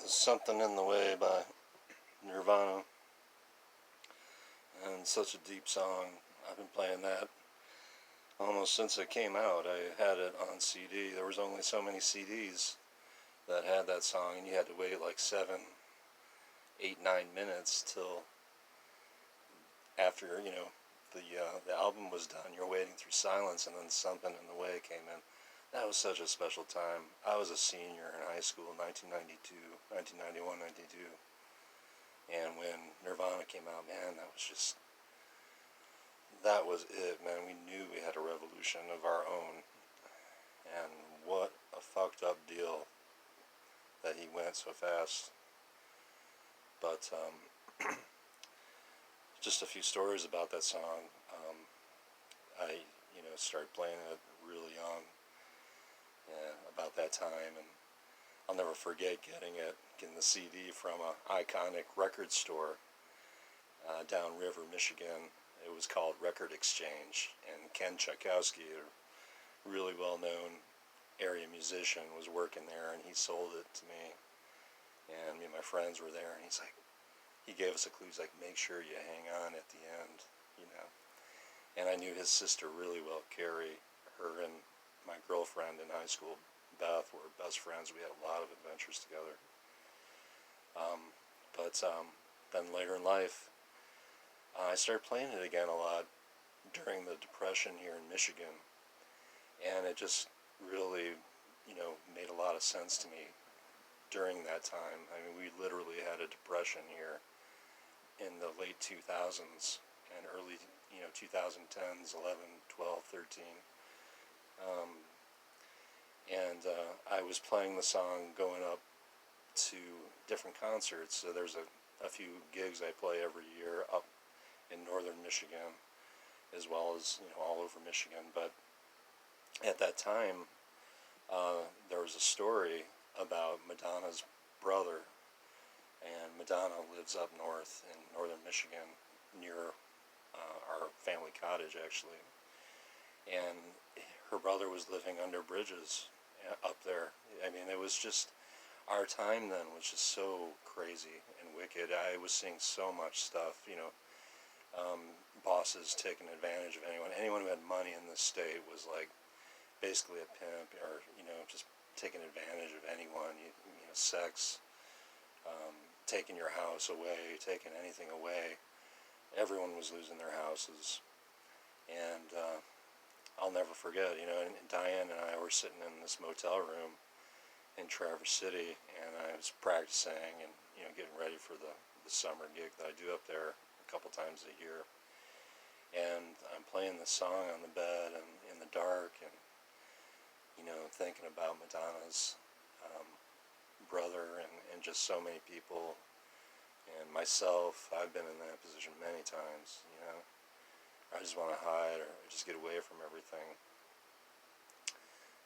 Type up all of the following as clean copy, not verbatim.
Something in the Way by NIRVANA, and such a deep song. I've been playing that almost since it came out. I had it on CD. There was only so many CDs that had that song, and you had to wait like 7, 8, 9 minutes till after, the album was done. You're waiting through silence, and then Something in the Way came in. That was such a special time. I was a senior in high school in 1992, 1991, 92. And when Nirvana came out, man, that was it, man. We knew we had a revolution of our own. And what a fucked up deal that he went so fast. But, just a few stories about that song. I, started playing it really young. About that time, and I'll never forget getting the CD from an iconic record store downriver, Michigan. It was called Record Exchange, and Ken Tchaikovsky, a really well-known area musician, was working there, and he sold it to me, and me and my friends were there, and he gave us a clue. He's like, make sure you hang on at the end, and I knew his sister really well, Carrie. Her and my girlfriend in high school, Beth, were best friends. We had a lot of adventures together. But then later in life, I started playing it again a lot during the Depression here in Michigan. And it just really, made a lot of sense to me during that time. I mean, we literally had a depression here in the late 2000s and early, 2010s, 11, 12, 13. I was playing the song going up to different concerts. So there's a few gigs I play every year up in northern Michigan, as well as all over Michigan. But at that time, there was a story about Madonna's brother, and Madonna lives up north in northern Michigan, near our family cottage actually, and her brother was living under bridges up there. I mean, it was just, our time then was just so crazy and wicked. I was seeing so much stuff, bosses taking advantage of anyone. Anyone who had money in this state was like basically a pimp, or just taking advantage of anyone. Sex, taking your house away, taking anything away. Everyone was losing their houses, and I'll never forget. And Diane and I were sitting in this motel room in Traverse City, and I was practicing and getting ready for the summer gig that I do up there a couple times a year. And I'm playing this song on the bed and in the dark, and thinking about Madonna's brother and just so many people, and myself. I've been in that position many times. I just want to hide or just get away from everything.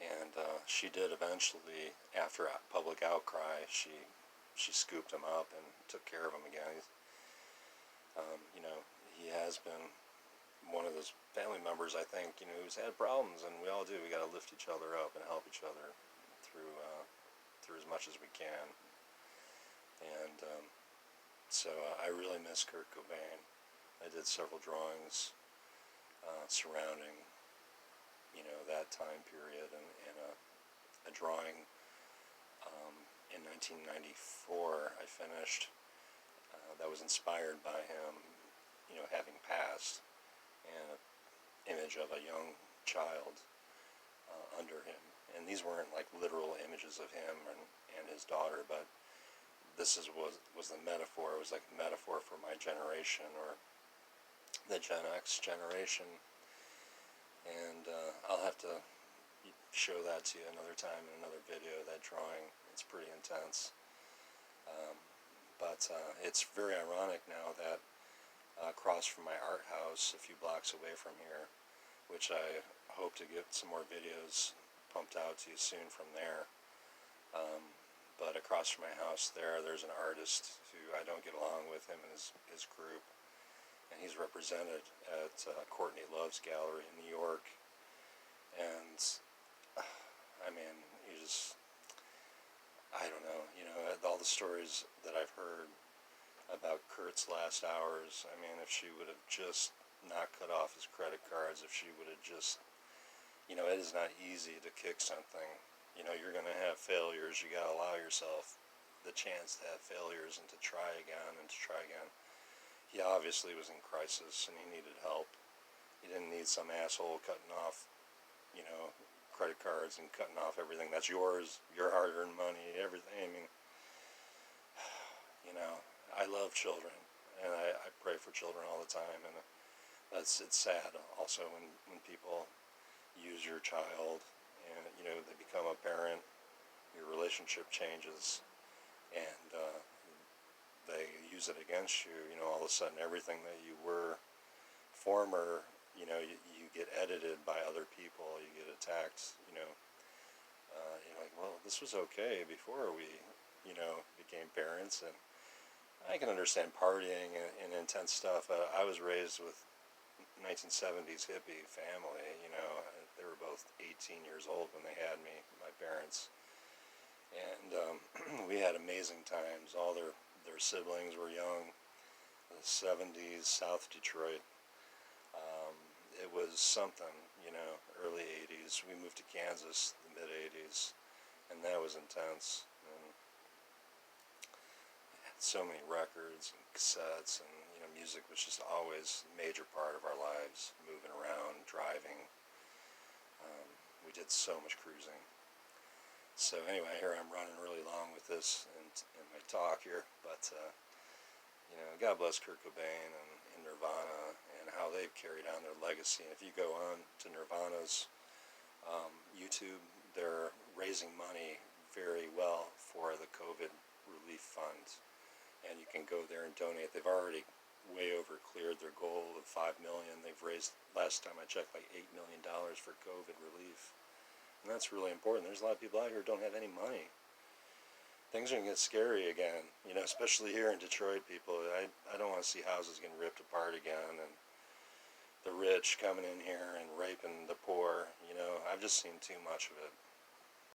And she did eventually, after a public outcry. She scooped him up and took care of him again. He has been one of those family members, I think, who's had problems, and we all do. We got to lift each other up and help each other through as much as we can. And so I really miss Kurt Cobain. I did several drawings surrounding, that time period, and a drawing in 1994 I finished that was inspired by him, having passed, and an image of a young child under him. And these weren't like literal images of him and his daughter, but this was the metaphor. It was like a metaphor for my generation, or the Gen X generation. And I'll have to show that to you another time in another video, that drawing. It's pretty intense. But it's very ironic now that across from my art house, a few blocks away from here, which I hope to get some more videos pumped out to you soon from there. But across from my house there's an artist who I don't get along with, him and his group. And he's represented at Courtney Love's gallery in New York. And, I mean, I don't know, all the stories that I've heard about Kurt's last hours. I mean, if she would have just not cut off his credit cards, if she would have just, it is not easy to kick something. You're going to have failures. You got to allow yourself the chance to have failures and to try again and to try again. He obviously was in crisis and he needed help. He didn't need some asshole cutting off, credit cards and cutting off everything that's yours, your hard-earned money, everything. I mean, I love children, and I pray for children all the time, and it's sad also when people use your child and, they become a parent, your relationship changes, and they use it against you. All of a sudden everything that you were former, you get edited by other people, you get attacked, you're like, well, this was okay before we, became parents. And I can understand partying and intense stuff. I was raised with 1970s hippie family, they were both 18 years old when they had me, my parents. And we had amazing times. All their siblings were young. The 70s, South Detroit. It was something, early 80s. We moved to Kansas, the mid 80s, and that was intense. And so many records and cassettes, and music was just always a major part of our lives. Moving around, driving. We did so much cruising. So anyway, here I'm running really long with this and my talk here, but God bless Kurt Cobain and Nirvana and how they've carried on their legacy. And if you go on to Nirvana's YouTube, they're raising money very well for the COVID relief fund, and you can go there and donate. They've already way over cleared their goal of $5 million. They've raised, last time I checked, like $8 million for COVID relief. And that's really important. There's a lot of people out here who don't have any money. Things are going to get scary again, especially here in Detroit, people. I don't want to see houses getting ripped apart again. And the rich coming in here and raping the poor. You know, I've just seen too much of it.